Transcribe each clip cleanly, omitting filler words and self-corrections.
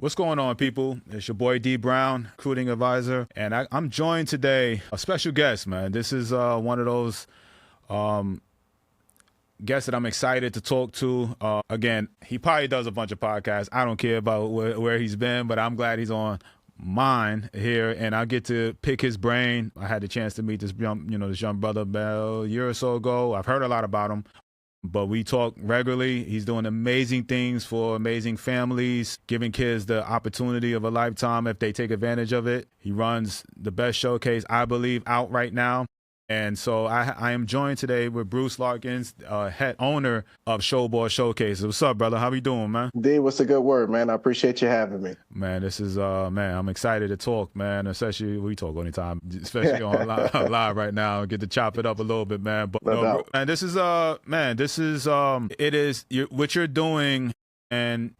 What's going on, people? It's your boy D Brown, recruiting advisor, and I'm joined today a special guest, man. This is one of those guests that I'm excited to talk to. Again, he probably does a bunch of podcasts. I don't care about where he's been, but I'm glad he's on mine here, and I get to pick his brain. I had the chance to meet this young brother about a year or so ago. I've heard a lot about him, but we talk regularly. He's doing amazing things for amazing families, giving kids the opportunity of a lifetime if they take advantage of it. He runs the best showcase, I believe, out right now. And so I am joined today with Bruce Larkin, head owner of Showball Showcase. What's up, brother? How you doing, man? D, what's a good word, man? I appreciate you having me. Man, this is, I'm excited to talk, man, especially, we talk anytime, especially on live right now, get to chop it up a little bit, man. But, man, this is, what you're doing, and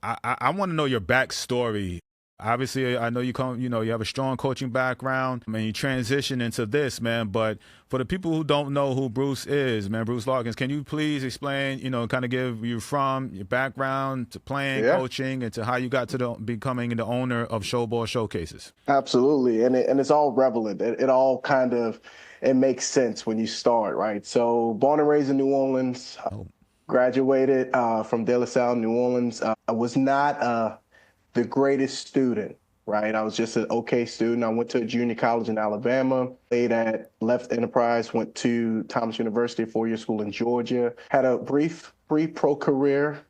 I want to know your backstory. Obviously, I know you have a strong coaching background, and you transition into this, man. But for the people who don't know who Bruce is, man, Bruce Larkins, can you please explain, kind of give you from your background to playing, coaching, and to how you got to becoming the owner of Showball Showcases? Absolutely, and it's all relevant. It all kind of makes sense when you start, right? So, born and raised in New Orleans, graduated from De La Salle, New Orleans. I was not the greatest student, right? I was just an okay student. I went to a junior college in Alabama, played at Left Enterprise, went to Thomas University, a four-year school in Georgia, had a brief pro career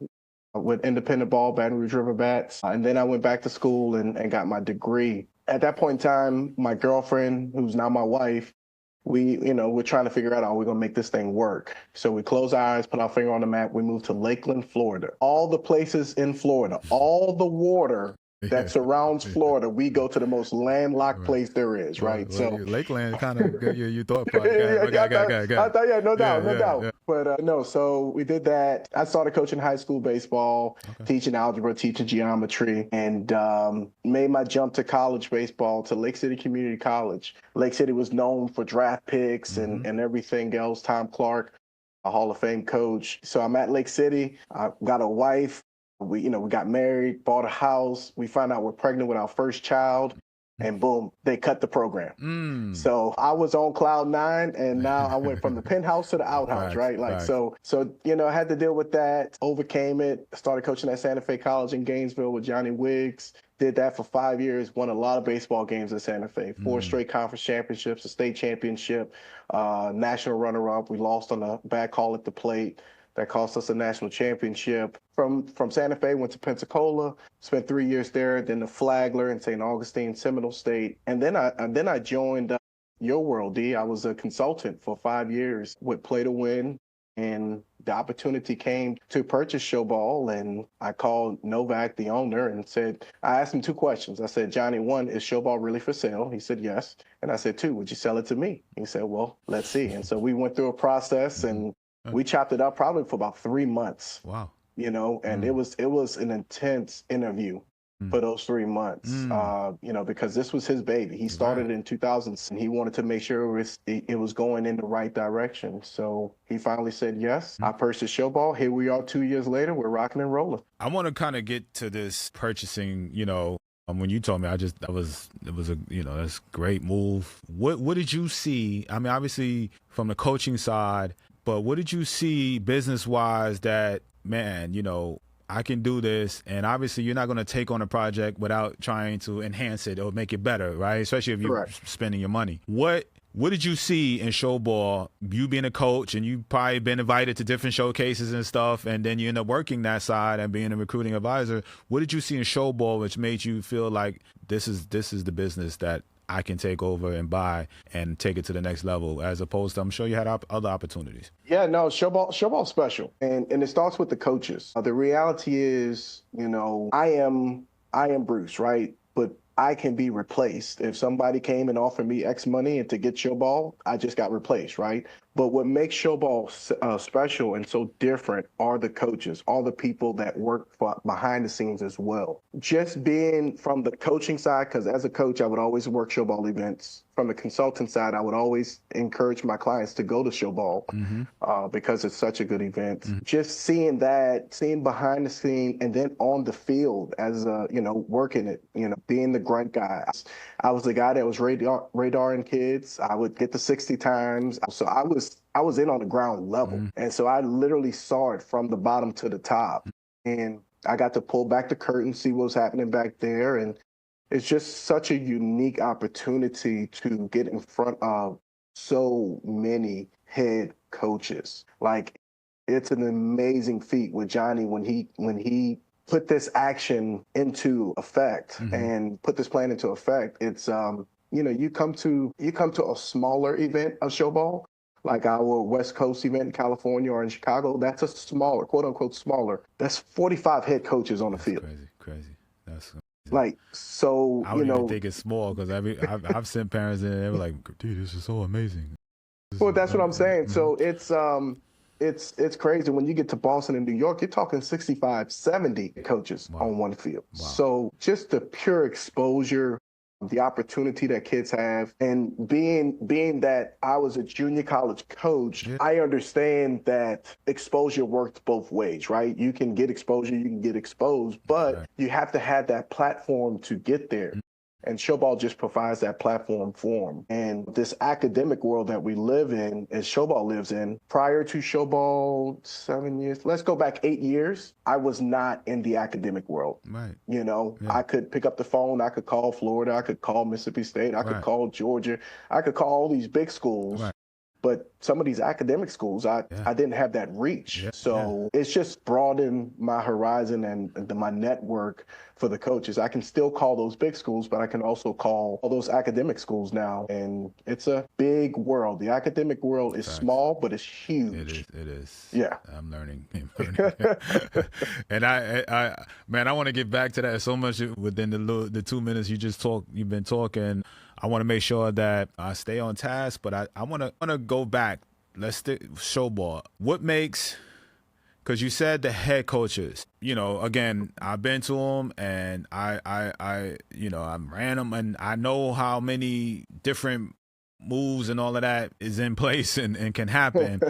with independent ball, Baton Rouge River Bats. And then I went back to school and got my degree. At that point in time, my girlfriend, who's now my wife, we're trying to figure out, are we going to make this thing work? So we close our eyes, put our finger on the map. We moved to Lakeland, Florida. All the places in Florida, all the water that surrounds Florida, we go to the most landlocked place there is, right? Well, so Lakeland kind of you thought. I thought, no doubt. But no, so we did that. I started coaching high school baseball, teaching algebra, teaching geometry, and made my jump to college baseball to Lake City Community College. Lake City was known for draft picks and everything else. Tom Clark, a Hall of Fame coach. So I'm at Lake City. I got a wife. We got married, bought a house. We found out we're pregnant with our first child, and boom, they cut the program. So I was on cloud nine, and now I went from the penthouse to the outhouse, right? So I had to deal with that, overcame it, started coaching at Santa Fe College in Gainesville with Johnny Wiggs. Did that for 5 years, won a lot of baseball games at Santa Fe, 4 straight conference championships, a state championship, national runner-up. We lost on a bad call at the plate. That cost us a national championship. From Santa Fe, went to Pensacola, spent 3 years there, then the Flagler in St. Augustine, Seminole State. And then I joined your world, D. I was a consultant for 5 years with Play to Win. And the opportunity came to purchase Showball, and I called Novak, the owner, and I asked him 2 questions. I said, Johnny, 1, is Showball really for sale? He said, yes. And I said, 2, would you sell it to me? He said, well, let's see. And so we went through a process, and we chopped it up probably for about 3 months. Wow. And it was an intense interview for those 3 months, because this was his baby. He started in 2000, and he wanted to make sure it was going in the right direction. So he finally said yes. I purchased Showball. Here we are 2 years later. We're rocking and rolling. I want to kind of get to this purchasing, when you told me, it was a, that's a great move. What did you see? I mean, obviously from the coaching side, but what did you see business-wise that, man, I can do this, and obviously you're not going to take on a project without trying to enhance it or make it better, right? Especially if you're spending your money. What did you see in Showball, you being a coach, and you've probably been invited to different showcases and stuff, and then you end up working that side and being a recruiting advisor. What did you see in Showball which made you feel like this is the business that I can take over and buy and take it to the next level, as opposed to, I'm sure you had other opportunities? Yeah, no, Showball's special. And it starts with the coaches. The reality is, I am Bruce, right? But I can be replaced. If somebody came and offered me X money and to get Showball, I just got replaced, right? But what makes Showball special and so different are the coaches, all the people that work behind the scenes as well. Just being from the coaching side, because as a coach, I would always work Showball events. From the consultant side, I would always encourage my clients to go to Showball because it's such a good event. Just seeing that, seeing behind the scene, and then on the field as working it, being the grunt guy. I was the guy that was radaring kids. I would get the 60 times. So I was in on the ground level. And so I literally saw it from the bottom to the top. And I got to pull back the curtain, see what was happening back there. And it's just such a unique opportunity to get in front of so many head coaches. Like, it's an amazing feat with Johnny when he put this action into effect and put this plan into effect. It's you come to a smaller event of Showball, like our West Coast event in California or in Chicago. That's a smaller, quote unquote smaller. That's 45 head coaches on the field. Crazy. That's like, so I don't even think it's small, because I've sent parents in and they were like, dude, this is so amazing. Well, that's what I'm saying. So it's crazy. When you get to Boston and New York, you're talking 65, 70 coaches on one field. Wow. So just the pure exposure, the opportunity that kids have, and being that I was a junior college coach, I understand that exposure works both ways, right? You can get exposure, you can get exposed, but you have to have that platform to get there. And Showball just provides that platform for them. And this academic world that we live in, as Showball lives in, prior to Showball 7 years, let's go back 8 years, I was not in the academic world. Right. I could pick up the phone, I could call Florida, I could call Mississippi State, I could call Georgia, I could call all these big schools. Right. But some of these academic schools, I didn't have that reach. So it's just broadened my horizon and my network for the coaches. I can still call those big schools, but I can also call all those academic schools now. And it's a big world. The academic world is small, but it's huge. It is. Yeah. I'm learning. And I want to get back to that so much within the 2 minutes you've been talking. I want to make sure that I stay on task, but I want to go back. Let's stick Showball. What makes, because you said the head coaches, again, I've been to them and I ran them, and I know how many different moves and all of that is in place and can happen.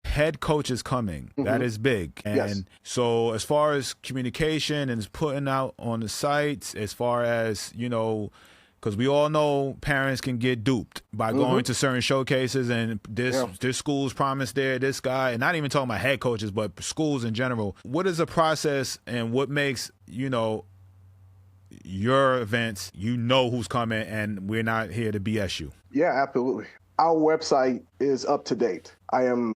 Head coaches coming, that is big. And so as far as communication and putting out on the sites, as far as, because we all know parents can get duped by going to certain showcases and this school's promised this guy, and not even talking about head coaches, but schools in general. What is the process and what makes, your events, who's coming, and we're not here to BS you? Yeah, absolutely. Our website is up to date. I am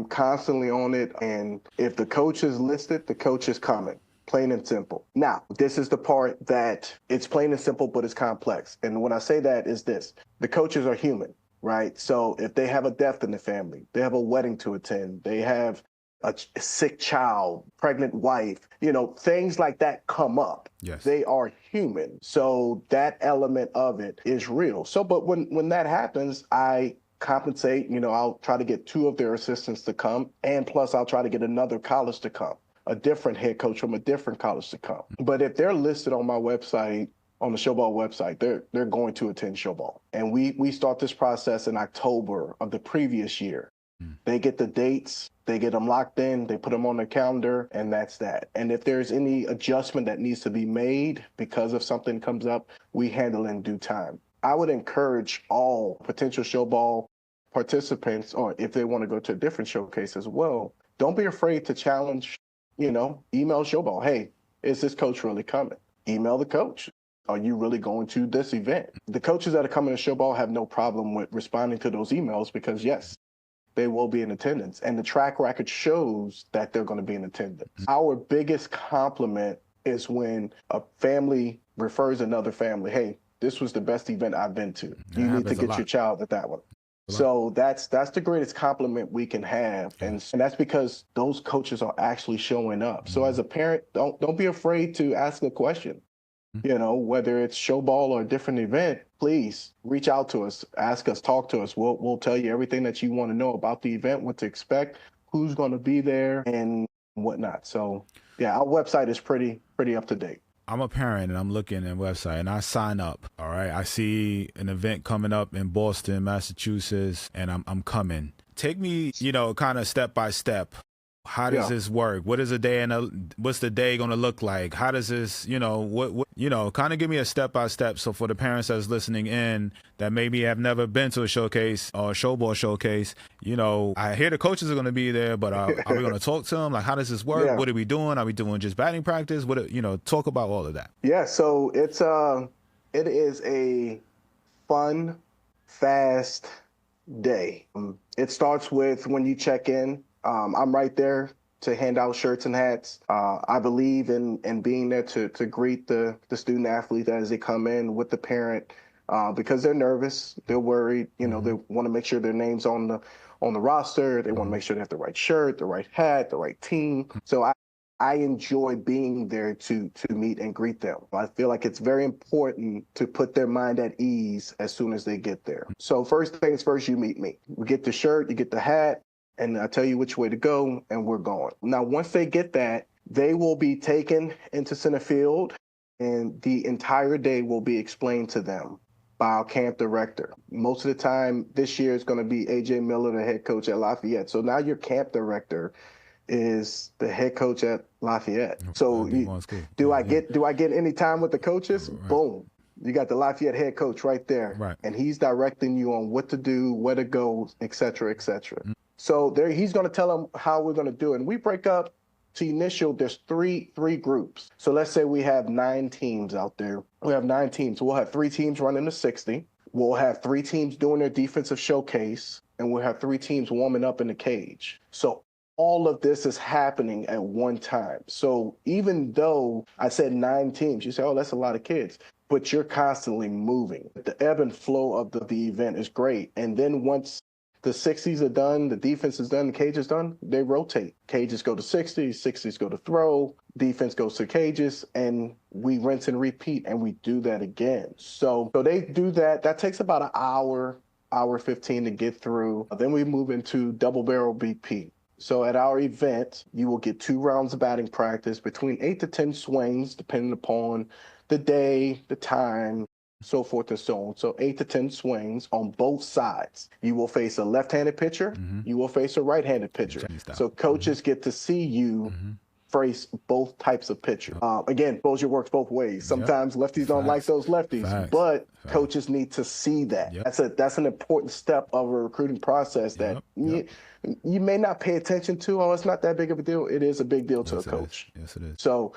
constantly on it, and if the coach is listed, the coach is coming. Plain and simple. Now, this is the part that it's plain and simple, but it's complex. And when I say that is this: the coaches are human, right? So if they have a death in the family, they have a wedding to attend, they have a sick child, pregnant wife, things like that come up. Yes. They are human. So that element of it is real. So, but when that happens, I compensate, I'll try to get 2 of their assistants to come, and plus I'll try to get another college to come, a different head coach from a different college to come. But if they're listed on my website, on the Showball website, they're going to attend Showball. And we start this process in October of the previous year. They get the dates, they get them locked in, they put them on their calendar, and that's that. And if there's any adjustment that needs to be made because of something comes up, we handle it in due time. I would encourage all potential Showball participants, or if they want to go to a different showcase as well, don't be afraid to challenge, email Showball. Hey, is this coach really coming? Email the coach. Are you really going to this event? The coaches that are coming to Showball have no problem with responding to those emails because, yes, they will be in attendance. And the track record shows that they're going to be in attendance. Our biggest compliment is when a family refers another family. Hey, this was the best event I've been to. You need to get your child at that one. So that's the greatest compliment we can have. And that's because those coaches are actually showing up. So as a parent, don't be afraid to ask a question. whether it's Showball or a different event, please reach out to us, ask us, talk to us. We'll tell you everything that you want to know about the event, what to expect, who's going to be there, and whatnot. So, yeah, our website is pretty up to date. I'm a parent and I'm looking at the website and I sign up. All right. I see an event coming up in Boston, Massachusetts, and I'm coming. Take me, kind of step by step. How does this work? What is a day and what's the day going to look like? How does this, kind of give me a step by step. So for the parents that's listening in that maybe have never been to a showcase or a showball showcase, I hear the coaches are going to be there, but are we going to talk to them? Like, how does this work? Yeah. What are we doing? Are we doing just batting practice? Talk about all of that. Yeah. So it is a fun, fast day. It starts with when you check in. I'm right there to hand out shirts and hats. I believe in being there to greet the student athlete as they come in with the parent because they're nervous, they're worried. They want to make sure their name's on the roster. They want to make sure they have the right shirt, the right hat, the right team. So I enjoy being there to meet and greet them. I feel like it's very important to put their mind at ease as soon as they get there. So first things first, you meet me. We get the shirt, you get the hat, and I tell you which way to go, and we're going. Now, once they get that, they will be taken into center field, and the entire day will be explained to them by our camp director. Most of the time this year is going to be A.J. Miller, the head coach at Lafayette. So now your camp director is the head coach at Lafayette. So do I get any time with the coaches? Right. Boom. You got the Lafayette head coach right there. Right. And he's directing you on what to do, where to go, et cetera, et cetera. Mm-hmm. So he's going to tell them how we're going to do it. And we break up there's three groups. So let's say we have 9 teams out there. We have 9 teams. We'll have 3 teams running the 60. We'll have 3 teams doing their defensive showcase. And we'll have 3 teams warming up in the cage. So all of this is happening at one time. So even though I said 9 teams, you say, oh, that's a lot of kids. But you're constantly moving. The ebb and flow of the event is great. And then once the 60s are done, the defense is done, the cage is done, they rotate. Cages go to 60s, 60s go to throw, defense goes to cages, and we rinse and repeat, and we do that again. So they do that. That takes about an hour 15 to get through. Then we move into double barrel BP. So at our event, you will get 2 rounds of batting practice, between 8 to 10 swings, depending upon the day, the time, so forth and so on. So 8 to 10 swings on both sides. You will face a left-handed pitcher. Mm-hmm. You will face a right-handed pitcher. So coaches get to see you face both types of pitchers. Again, exposure works both ways. Sometimes lefties don't like those lefties, but coaches need to see that. That's an important step of a recruiting process that you may not pay attention to. Oh, it's not that big of a deal. It is a big deal to a coach. Yes, it is. So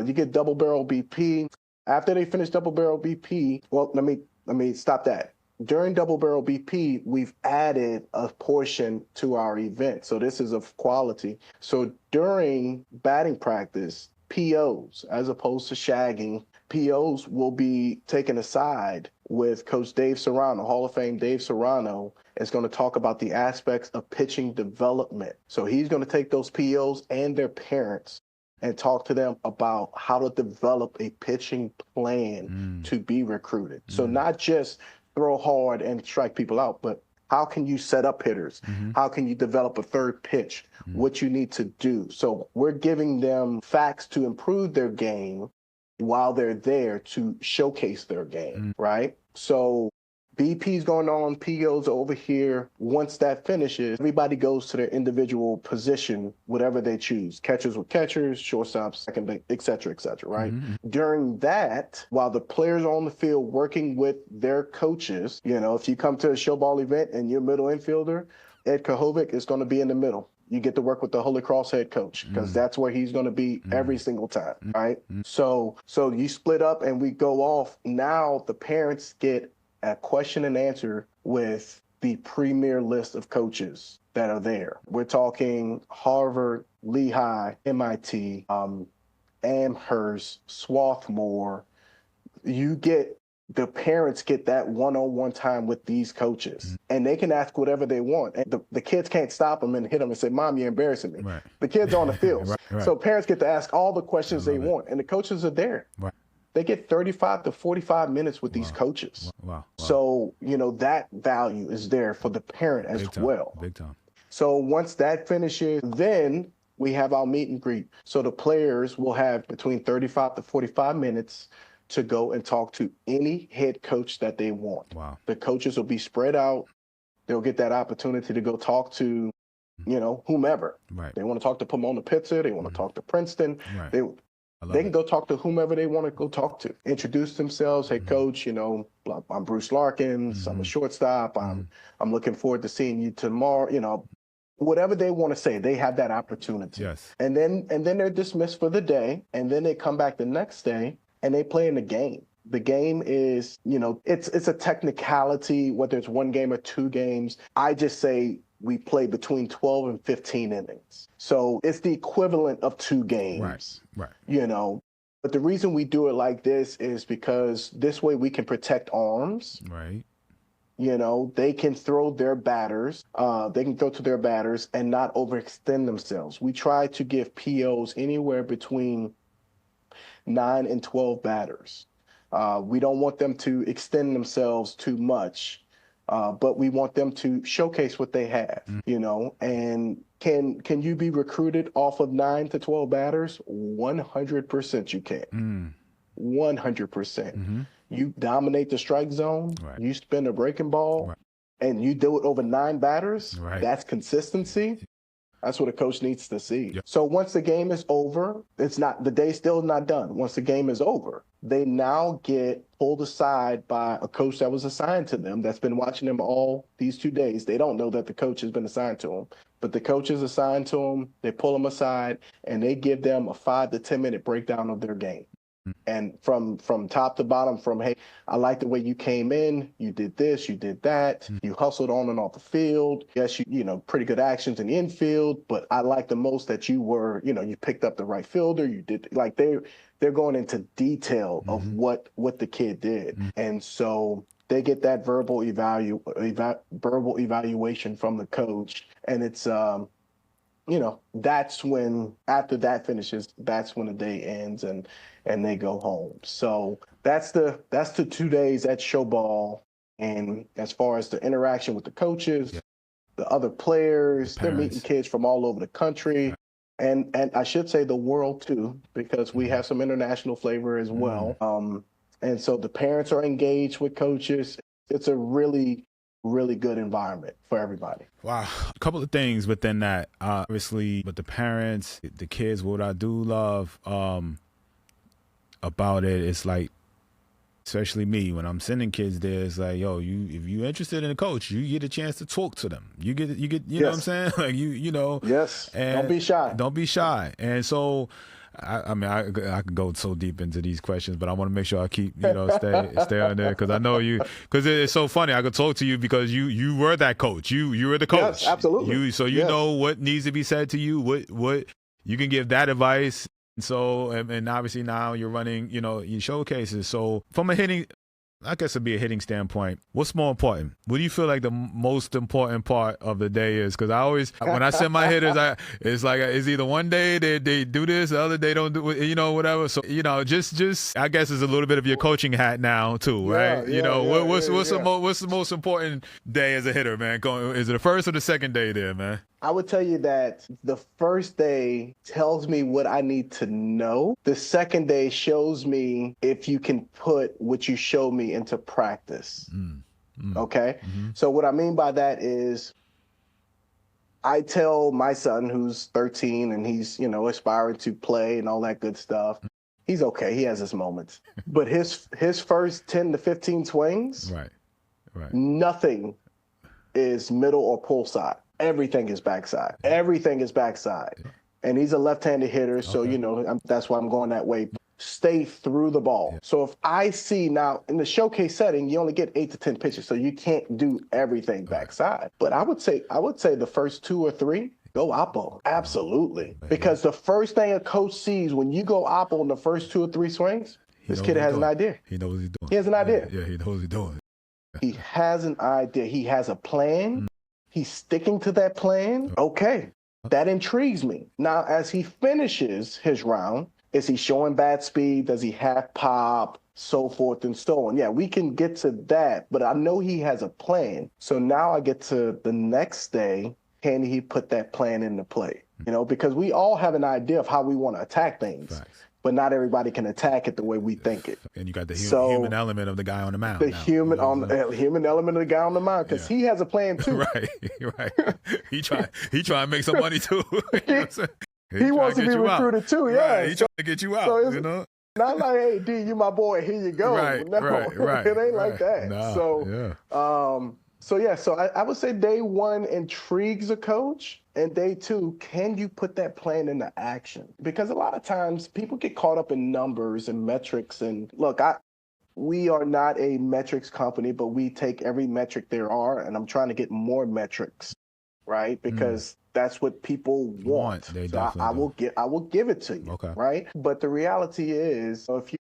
you get double barrel BP. After they finish double barrel BP, well, let me stop that. During double barrel BP, we've added a portion to our event. So this is of quality. So during batting practice, POs, as opposed to shagging, POs will be taken aside with Coach Dave Serrano, Hall of Fame Dave Serrano, is going to talk about the aspects of pitching development. So he's going to take those POs and their parents and talk to them about how to develop a pitching plan to be recruited. So not just throw hard and strike people out, but how can you set up hitters? How can you develop a third pitch? What you need to do. So we're giving them facts to improve their game while they're there to showcase their game, right? So BP's going on, POs over here. Once that finishes, everybody goes to their individual position, whatever they choose. Catchers with catchers, shortstops, second base, et cetera, right? During that, while the players are on the field working with their coaches, if you come to a showball event and you're a middle infielder, Ed Kahovic is going to be in the middle. You get to work with the Holy Cross head coach because that's where he's going to be every single time, right? So you split up and we go off. Now the parents get a question and answer with the premier list of coaches that are there. We're talking Harvard, Lehigh, MIT, Amherst, Swarthmore. The parents get that one-on-one time with these coaches, and they can ask whatever they want. And the kids can't stop them and hit them and say, Mom, you're embarrassing me. Right. The kids are on the field. Right. So parents get to ask all the questions they want, and the coaches are there. Right. they get 35 to 45 minutes with these coaches. Wow. So, that value is there for the parent as well. Big time. So once that finishes, then we have our meet and greet. So the players will have between 35 to 45 minutes to go and talk to any head coach that they want. Wow. The coaches will be spread out. They'll get that opportunity to go talk to, whomever. Right. They want to talk to Pomona Pitzer. They want to talk to Princeton. Right. They can go talk to whomever they want to go talk to. Introduce themselves. Hey, coach, I'm Bruce Larkin. I'm a shortstop. I'm looking forward to seeing you tomorrow. Whatever they want to say, they have that opportunity. Yes. And then they're dismissed for the day, and then they come back the next day and they play in the game. The game is, it's a technicality, whether it's one game or two games. I just say we play between 12 and 15 innings. So it's the equivalent of two games. Right. But the reason we do it like this is because this way we can protect arms. Right. They can throw their batters. They can throw to their batters and not overextend themselves. We try to give POs anywhere between 9 and 12 batters. We don't want them to extend themselves too much, but we want them to showcase what they have, and can you be recruited off of 9 to 12 batters? 100% you can. 100%. You dominate the strike zone, you spin a breaking ball, and you do it over 9 batters. That's consistency. That's what a coach needs to see. Yep. So once the game is over, the day's still not done. Once the game is over, they now get pulled aside by a coach that was assigned to them, that's been watching them all these 2 days. They don't know that the coach has been assigned to them, but the coach is assigned to them. They pull them aside and they give them a 5 to 10 minute breakdown of their game. And from top to bottom, hey, I like the way you came in. You did this, you did that. You hustled on and off the field. Yes, you pretty good actions in the infield, but I like the most that you were, you picked up the right fielder. You did, like, they're going into detail of what the kid did. And so they get that verbal evaluation from the coach. And it's, that's when, after that finishes, that's when the day ends and they go home. So that's the 2 days at Showball. And as far as the interaction with the coaches, the other players, they're meeting kids from all over the country. And I should say the world too, because we have some international flavor as well. And so the parents are engaged with coaches. It's a really good environment for everybody. Wow. A couple of things within that, obviously, with the parents, the kids, what I do love about it, it's like, especially me, when I'm sending kids there, it's like, yo, if you're interested in a coach, you get a chance to talk to them. You get, you know what I'm saying? Like, Yes. And don't be shy. And so, I could go so deep into these questions, but I want to make sure I keep, stay on there, because I know because it's so funny. I could talk to you because you were that coach. You were the coach. Yes, absolutely. You know what needs to be said to you, what you can give that advice. So, and obviously now you're running, your showcases. So from a hitting, I guess it'd be a hitting standpoint, what's more important? What do you feel like the most important part of the day is? Because I always, when I send my hitters, it's like, it's either one day they do this, the other day don't do it, whatever. So, just I guess it's a little bit of your coaching hat now too, right? What's the most important day as a hitter, man? Is it the first or the second day there, man? I would tell you that the first day tells me what I need to know. The second day shows me if you can put what you show me into practice. Okay? So what I mean by that is I tell my son, who's 13 and he's, aspiring to play and all that good stuff, he's okay. He has his moments. But his first 10 to 15 swings, right. Nothing is middle or pull side. Everything is backside. Everything is backside. And he's a left-handed hitter, so, that's why I'm going that way. Stay through the ball. So if I see now, in the showcase setting, you only get 8 to 10 pitches, so you can't do everything backside. But I would say the first 2 or 3, go oppo. Absolutely. Because the first thing a coach sees when you go oppo in the first 2 or 3 swings, this kid has an idea. He knows what he's doing. He has an idea. Yeah, he knows what he's doing. He has an idea. He has a plan. He's sticking to that plan. Okay, that intrigues me. Now, as he finishes his round, Is he showing bad speed? Does he have pop? So forth and so on. Yeah, we can get to that, but I know he has a plan. So now I get to the next day. Can he put that plan into play? Because we all have an idea of how we want to attack things. Facts. But not everybody can attack it the way we think it. And you got the human element of the guy on the mound. The human element of the guy on the mound, because he has a plan too. Right. He try to make some money too. He wants to be recruited too. Yeah, right. He trying to get you out. So not like, hey, D, you my boy, here you go. Right, no, right, it ain't like that. Nah, So I would say day one intrigues a coach, and day two, can you put that plan into action? Because a lot of times people get caught up in numbers and metrics. And look, we are not a metrics company, but we take every metric there are, and I'm trying to get more metrics, right? Because that's what people want. So I will give it to you, right? But the reality is, if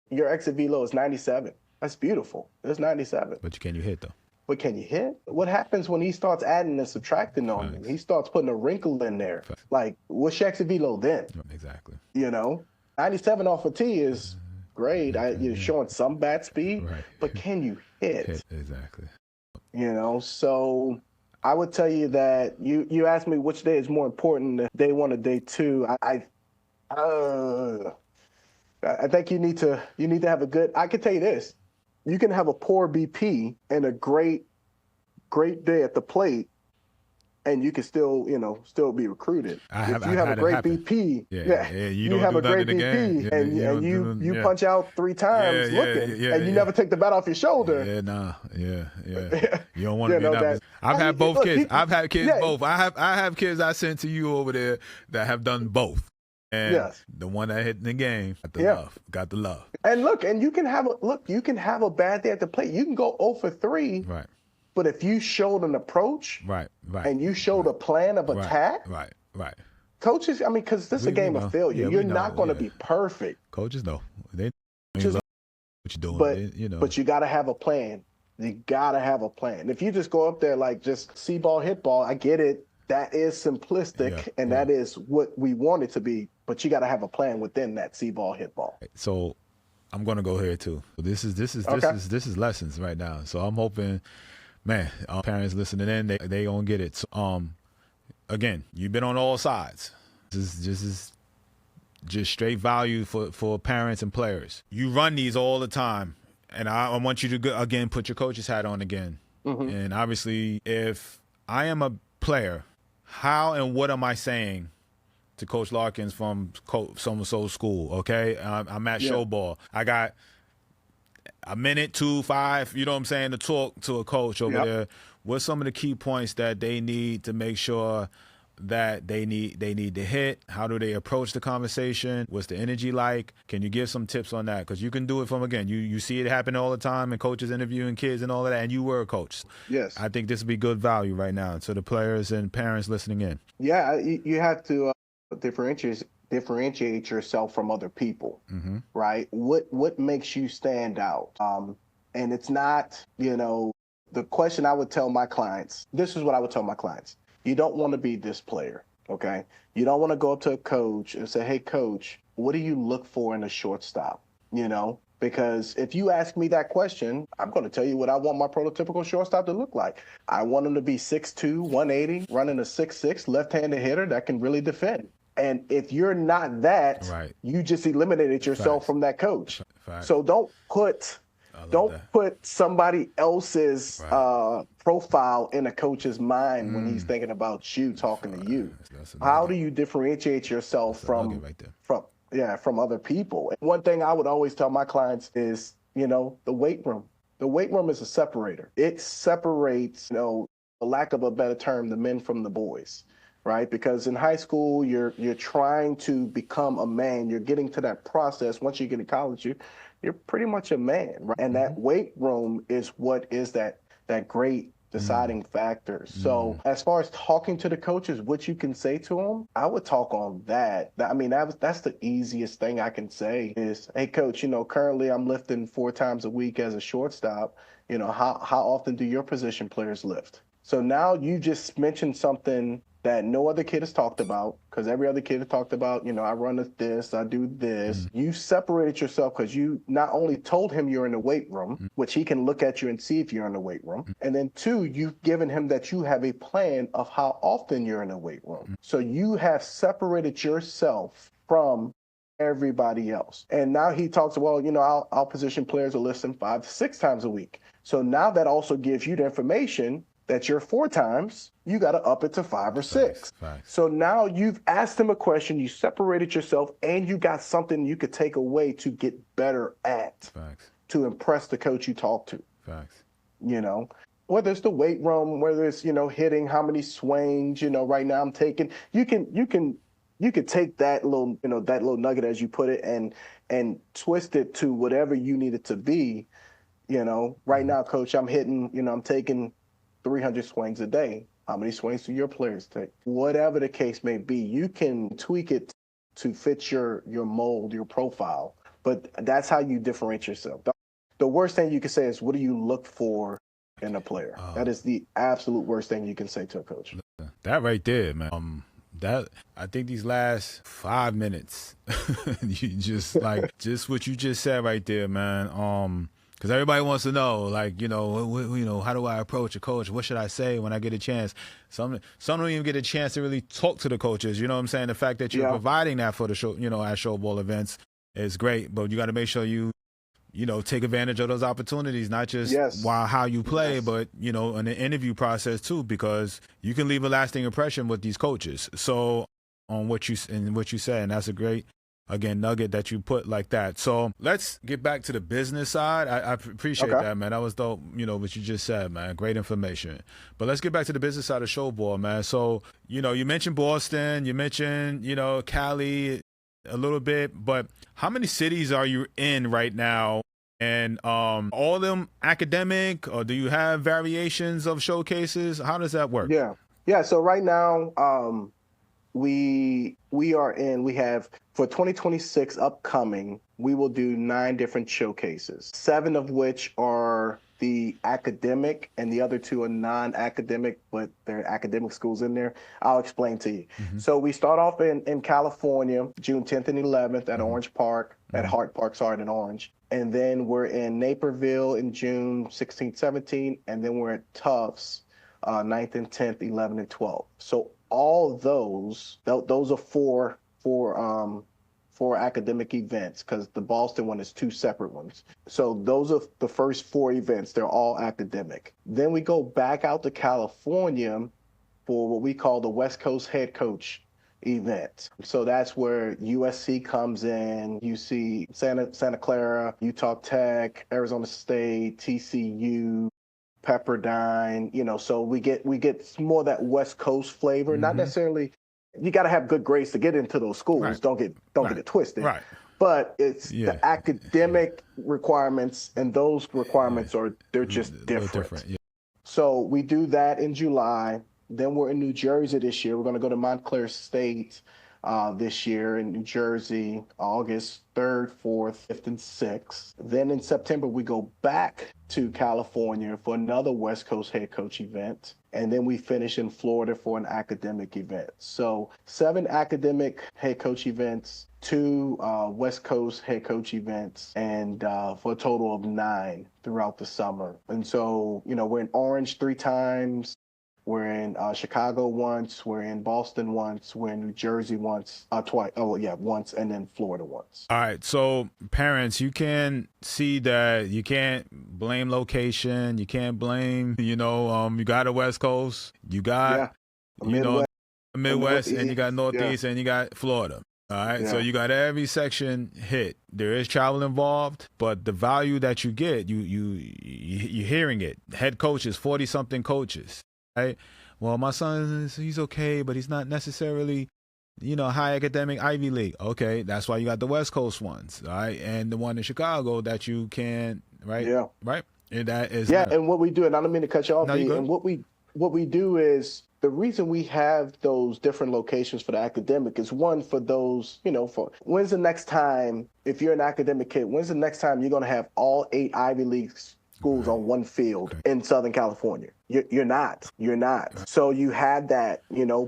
your exit velo is 97, that's beautiful. It's 97. But can you hit though? But can you hit? What happens when he starts adding and subtracting on you? He starts putting a wrinkle in there. Like, what's your exit velo then? Exactly. 97 off a tee is great. You're showing some bat speed, but can you hit? Exactly. So I would tell you that you asked me which day is more important, day one or day two. I think you need to have a good. I can tell you this: you can have a poor BP and a great day at the plate, and you can still be recruited. If you have a great BP, you have a great BP, and you punch out 3 times and you never take the bat off your shoulder. You don't want to be that. I've had both kids. I've had kids both. I have kids I sent to you over there that have done both. And the one that hit in the game got the love. And look, and you can have a bad day at the plate. You can go 0 for 3. Right. But if you showed an approach, and you showed a plan of attack, coaches, because this is a game of failure. You're not going to be perfect. Coaches know. They know what you're doing. But you got to have a plan. You got to have a plan. If you just go up there like just see ball, hit ball, I get it. That is simplistic, and that is what we want it to be. But you got to have a plan within that see ball, hit ball. So I'm going to go here too. This is lessons right now. So I'm hoping. Man, parents listening in, they gonna get it. So, again, you've been on all sides. This is just straight value for parents and players. You run these all the time, and I want you to again put your coach's hat on again. And obviously, if I am a player, how and what am I saying to Coach Larkins from so-and-so school? Okay, I'm at Showball. I got a minute, 2, 5, you know what I'm saying, to talk to a coach over there. What's some of the key points that they need to make sure that they need to hit? How do they approach the conversation? What's the energy like? Can you give some tips on that? Because you can do it from, again, you see it happen all the time, and coaches interviewing kids and all of that, and you were a coach. Yes. I think this would be good value right now to the players and parents listening in. Yeah, you have to differentiate yourself from other people, right? What makes you stand out? And it's not, the question I would tell my clients, this is what I would tell my clients. You don't want to be this player, okay? You don't want to go up to a coach and say, hey, coach, what do you look for in a shortstop? Because if you ask me that question, I'm going to tell you what I want my prototypical shortstop to look like. I want him to be 6'2", 180, running a 6'6", left-handed hitter that can really defend. And if you're not that, you just eliminated yourself from that coach. So don't put somebody else's profile in a coach's mind when he's thinking about you, talking to you. How do you differentiate yourself from other people? And one thing I would always tell my clients is, the weight room. The weight room is a separator. It separates, for lack of a better term, the men from the boys. Right? Because in high school, you're trying to become a man. You're getting to that process. Once you get to college, you're pretty much a man. Right? And that weight room is what is that great deciding factor. So as far as talking to the coaches, what you can say to them, I would talk on that. That's the easiest thing I can say is, hey, coach, currently I'm lifting 4 times a week as a shortstop. How often do your position players lift? So now you just mentioned something that no other kid has talked about, because every other kid has talked about, I run this, I do this. You separated yourself because you not only told him you're in the weight room, which he can look at you and see if you're in the weight room, and then 2, you've given him that you have a plan of how often you're in the weight room. So you have separated yourself from everybody else. And now he talks, well, our position players are lifting 5 to 6 times a week. So now that also gives you the information that you're 4 times, you got to up it to 5 or 6. Facts. So now you've asked him a question, you separated yourself, and you got something you could take away to get better at, to impress the coach you talk to. Facts. Whether it's the weight room, whether it's, hitting how many swings, right now I'm taking, you could take that little, that little nugget, as you put it, and twist it to whatever you need it to be. Right now, coach, I'm hitting, I'm taking 300 swings a day. How many swings do your players take? Whatever the case may be, you can tweak it to fit your mold, your profile. But that's how you differentiate yourself. The worst thing you can say is, what do you look for in a player? That is the absolute worst thing you can say to a coach. That right there, man. That I think these last 5 minutes, you just just what you just said right there, man. Because everybody wants to know, how do I approach a coach? What should I say when I get a chance? Some don't even get a chance to really talk to the coaches. You know what I'm saying? The fact that you're providing that for the show, at Showball events is great. But you got to make sure you take advantage of those opportunities, not just while how you play, but, in the interview process too, because you can leave a lasting impression with these coaches. So on what you said, and that's a great, again, nugget that you put like that. So let's get back to the business side. I appreciate that, man. That was dope, what you just said, man. Great information. But let's get back to the business side of Showball, man. So, you mentioned Boston, you mentioned, Cali a little bit, but how many cities are you in right now? And all of them academic, or do you have variations of showcases? How does that work? Yeah. So right now, we have for 2026 upcoming, we will do 9 different showcases, 7 of which are the academic and the other 2 are non-academic, but there are academic schools in there. I'll explain to you. So we start off in California, June 10th and 11th at Orange Park, at Hart Park, in Orange. And then we're in Naperville in June 16th, 17th, and then we're at Tufts 9th and 10th, 11th and 12th. So all those are four academic events, because the Boston one is 2 separate ones. So those are the first 4 events. They're all academic. Then we go back out to California for what we call the West Coast Head Coach event. So that's where USC comes in. You see Santa Clara, Utah Tech, Arizona State, TCU, Pepperdine, so we get more of that West Coast flavor, not necessarily. You got to have good grades to get into those schools. Right. Don't get it twisted. Right. But it's the academic requirements, and those requirements they're just different. So we do that in July. Then we're in New Jersey this year. We're going to go to Montclair State this year in New Jersey, August 3rd, 4th, 5th, and 6th. Then in September, we go back to California for another West Coast head coach event. And then we finish in Florida for an academic event. So 7 academic head coach events, 2 West Coast head coach events, and for a total of 9 throughout the summer. And so, we're in Orange 3 times. We're in Chicago once, we're in Boston once, we're in New Jersey once, twice. Once, and then Florida once. All right, so parents, you can see that you can't blame location, you can't blame, you got a West Coast, you got, Midwest, and you got Northeast, and you got Florida. All right, so you got every section hit. There is travel involved, but the value that you get, you're hearing it. Head coaches, 40-something coaches. Right. Well, my son, he's okay, but he's not necessarily, high academic Ivy League. Okay, that's why you got the West Coast ones, all right, and the one in Chicago that you can, right? Yeah. Right. And that is and what we do, and I don't mean to cut you off, and what we do is, the reason we have those different locations for the academic is, one, for those, for when's the next time, if you're an academic kid, when's the next time you're going to have all 8 Ivy Leagues schools on one field in Southern California. You're not. So you had that,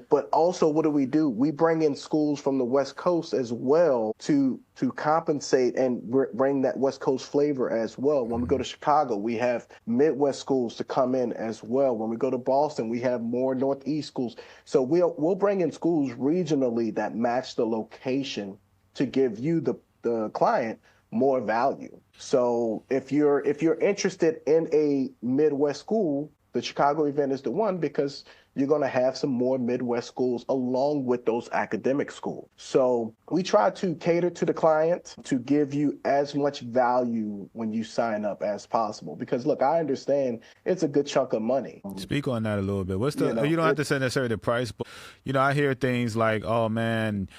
but also what do? We bring in schools from the West Coast as well to compensate and bring that West Coast flavor as well. When we go to Chicago, we have Midwest schools to come in as well. When we go to Boston, we have more Northeast schools. So we'll bring in schools regionally that match the location to give you the client more value. So if you're interested in a Midwest school, the Chicago event is the one, because you're going to have some more Midwest schools along with those academic schools. So we try to cater to the client to give you as much value when you sign up as possible. Because look, I understand it's a good chunk of money. Speak on that a little bit. What's the? You don't have to say necessarily the price, but I hear things like, "Oh man,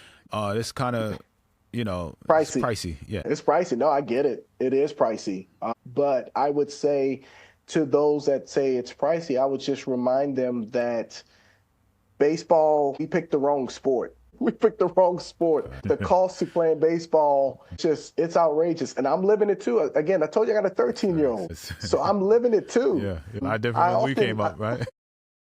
this kind of." Pricey. It's pricey. Yeah, it's pricey. No, I get it. It is pricey. But I would say to those that say it's pricey, I would just remind them that baseball, we picked the wrong sport. We picked the wrong sport. The cost to playing baseball, it's outrageous. And I'm living it too. Again, I told you I got a 13-year-old. So I'm living it too. Yeah, I definitely when we came up, right?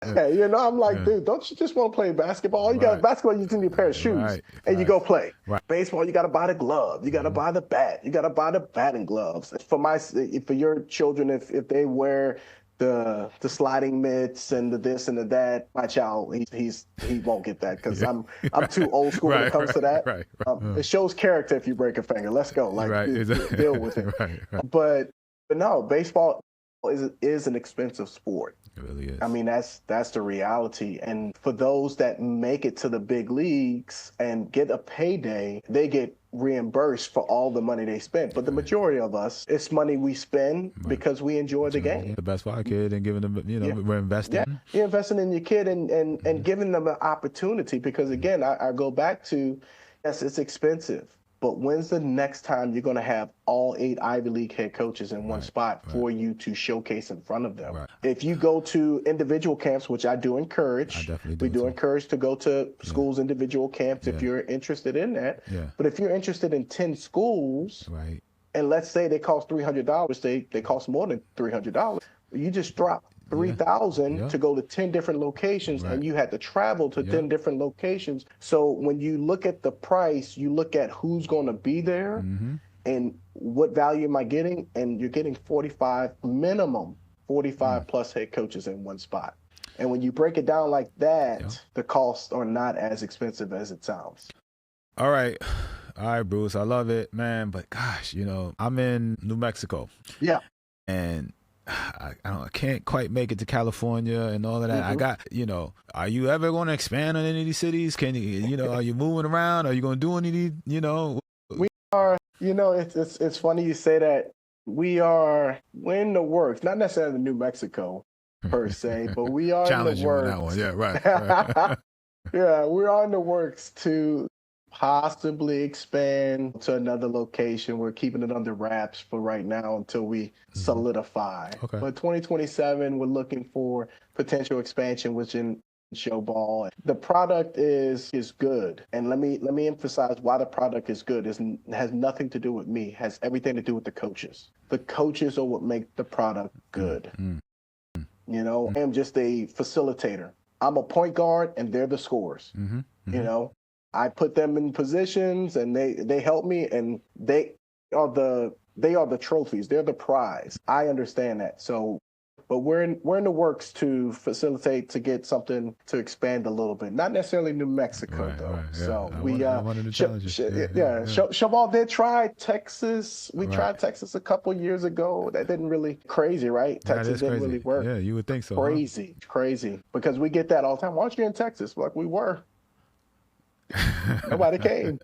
Yeah, I'm like, dude, don't you just want to play basketball? You got basketball, you just need a pair of shoes, and you go play. Baseball, you got to buy the glove, you got to buy the bat, you got to buy the batting gloves. For your children, if they wear the sliding mitts and the this and the that, my child, he won't get that, because I'm too old school when it comes to that. It shows character if you break a finger. Let's go, deal with it. But no, baseball is an expensive sport. It really is. I mean, that's the reality. And for those that make it to the big leagues and get a payday, they get reimbursed for all the money they spent. But the majority of us, it's money we spend because we enjoy the game. The best for our kid, and giving them, we're investing. Yeah, you're investing in your kid and giving them an opportunity, because again, I go back to, yes, it's expensive. But when's the next time you're going to have all 8 Ivy League head coaches in one spot for you to showcase in front of them? If you go to individual camps, which I do encourage, we do encourage to go to schools' individual camps if you're interested in that. But if you're interested in 10 schools, and let's say they cost $300, they cost more than $300, you just drop $3,000 to go to 10 different locations, and you had to travel to 10 different locations. So when you look at the price, you look at who's going to be there and what value am I getting, and you're getting 45 plus head coaches in one spot. And when you break it down like that, the costs are not as expensive as it sounds. All right, Bruce, I love it, man. But gosh, I'm in New Mexico. Yeah. And I can't quite make it to California and all of that. I got, are you ever going to expand on any of these cities? Can you, are you moving around? Are you going to do any, We are, it's funny you say that. We're in the works, not necessarily New Mexico per se, but we are in the works. On that one. Yeah, right. Yeah, we're on the works to possibly expand to another location. We're keeping it under wraps for right now until we solidify. But 2027, we're looking for potential expansion within Showball. The product is good, and let me emphasize why the product is good. It has nothing to do with me. It has everything to do with the coaches. The coaches are what make the product good. I am just a facilitator. I'm a point guard, and they're the scorers. I put them in positions, and they help me, and they are the trophies. They're the prize. I understand that. So, but we're in the works to facilitate to get something to expand a little bit. Not necessarily New Mexico though. So Showball did try Texas. We tried Texas a couple years ago. That didn't really crazy, right? Texas didn't really work. Yeah, you would think so. Crazy, because we get that all the time. Why aren't you in Texas? Like we were. Nobody came.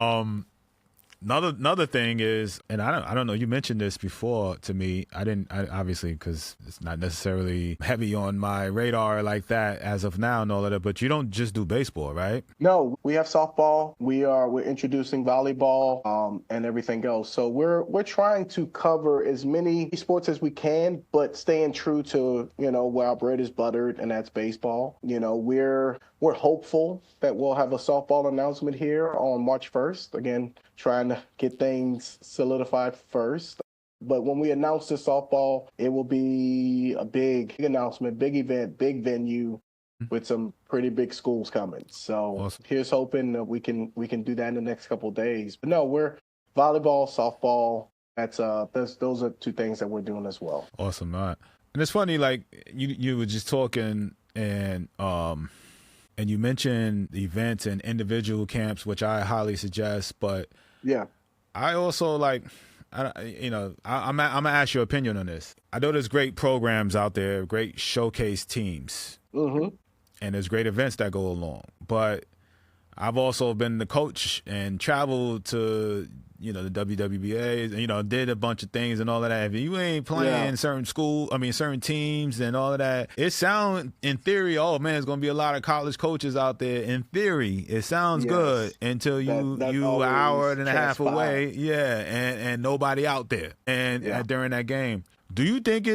Another thing is, and I don't know, you mentioned this before to me. I obviously, because it's not necessarily heavy on my radar like that as of now and all of that, but you don't just do baseball, right? No, we have softball. We're introducing volleyball, and everything else. So we're trying to cover as many sports as we can, but staying true to, where our bread is buttered, and that's baseball. We're hopeful that we'll have a softball announcement here on March 1st. Again, trying to get things solidified first. But when we announce the softball, it will be a big announcement, big event, big venue with some pretty big schools coming. So awesome. Here's hoping that we can do that in the next couple of days. But no, we're volleyball, softball. Those are two things that we're doing as well. Awesome. All right. And it's funny, like you were just talking and you mentioned the events and individual camps, which I highly suggest. But yeah, I also I'm gonna ask your opinion on this. I know there's great programs out there, great showcase teams, and there's great events that go along. But I've also been the coach and traveled to the WWBA, did a bunch of things and all of that. If you ain't playing certain teams and all of that, it sounds, in theory, oh man, there's going to be a lot of college coaches out there. In theory, it sounds good until you an hour and a half away, and nobody out there. And during that game, do you think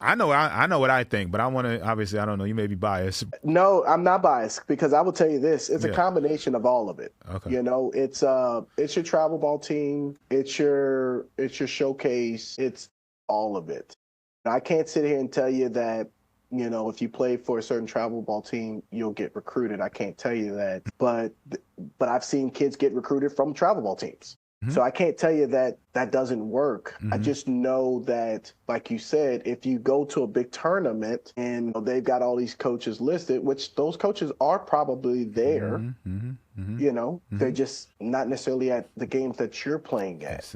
I know what I think, but I want to, obviously, I don't know, you may be biased. No, I'm not biased, because I will tell you this. It's a combination of all of it. Okay. It's your travel ball team. It's your showcase. It's all of it. I can't sit here and tell you that, if you play for a certain travel ball team, you'll get recruited. I can't tell you that. But I've seen kids get recruited from travel ball teams. So I can't tell you that doesn't work. I just know that, like you said, if you go to a big tournament and they've got all these coaches listed, which those coaches are probably there, they're just not necessarily at the games that you're playing at.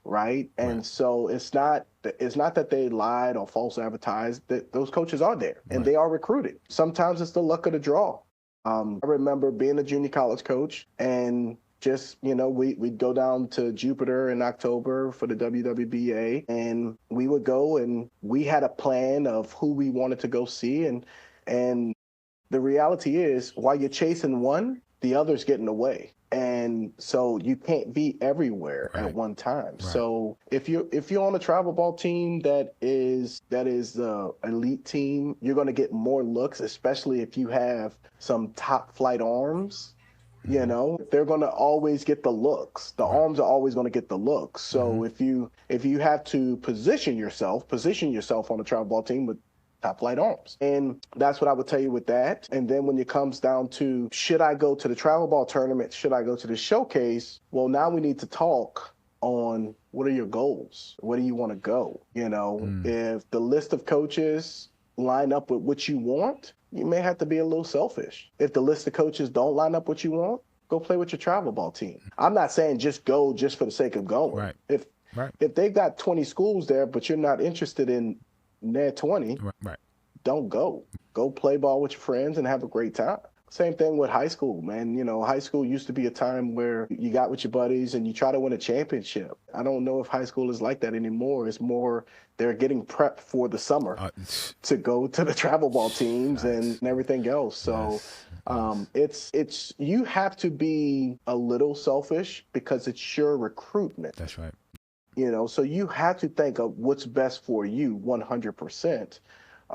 Right. And so it's not that they lied or false advertised. That those coaches are there and they are recruited. Sometimes it's the luck of the draw. I remember being a junior college coach and just, we'd go down to Jupiter in October for the WWBA, and we would go and we had a plan of who we wanted to go see. And the reality is, while you're chasing one, the other's getting away. And so you can't be everywhere at one time. Right. So if you're on a travel ball team that is the elite team, you're going to get more looks, especially if you have some top flight arms. They're going to always get the looks. The arms are always going to get the looks. So if you have to position yourself on a travel ball team with top flight arms. And that's what I would tell you with that. And then when it comes down to, should I go to the travel ball tournament? Should I go to the showcase? Well, now we need to talk on, what are your goals? Where do you want to go? If the list of coaches line up with what you want, you may have to be a little selfish. If the list of coaches don't line up what you want, go play with your travel ball team. I'm not saying just go just for the sake of going. Right. If they've got 20 schools there, but you're not interested in their 20, don't go. Go play ball with your friends and have a great time. Same thing with high school, man. High school used to be a time where you got with your buddies and you try to win a championship. I don't know if high school is like that anymore. It's more they're getting prepped for the summer to go to the travel ball teams and everything else. So it's you have to be a little selfish because it's your recruitment. That's right. So you have to think of what's best for you 100%.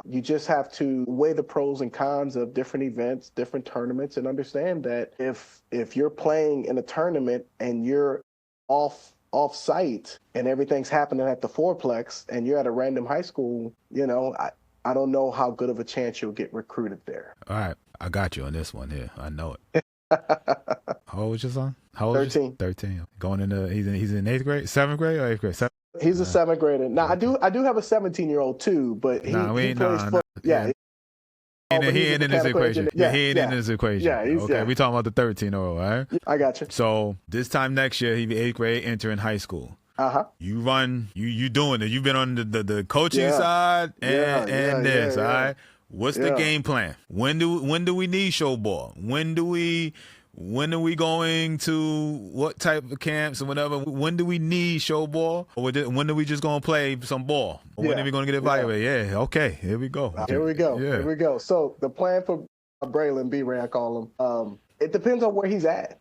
You just have to weigh the pros and cons of different events, different tournaments, and understand that if you're playing in a tournament and you're off site and everything's happening at the fourplex and you're at a random high school, I don't know how good of a chance you'll get recruited there. All right. I got you on this one here. I know it. How old was your son? How old? 13. 13. Going into he's in 8th grade, 7th grade or 8th grade? He's a 7th grader. Now I do have a 17-year-old too, but he plays football. Yeah. He ain't in this equation. He ain't in this equation. Yeah, okay. We talking about the 13-year-old, all right? I got you. So this time next year, he'll be 8th grade, entering high school. You run, you doing it. You've been on the coaching side and this, all right? What's the game plan? When do we need showball? When are we going to what type of camps or whatever? When do we need showball? Or when are we just going to play some ball? Or when are we going to get evaluated? Yeah, okay, here we go. Here we go. Yeah. Here we go. So the plan for Braylon, B-Ray, I call him, it depends on where he's at.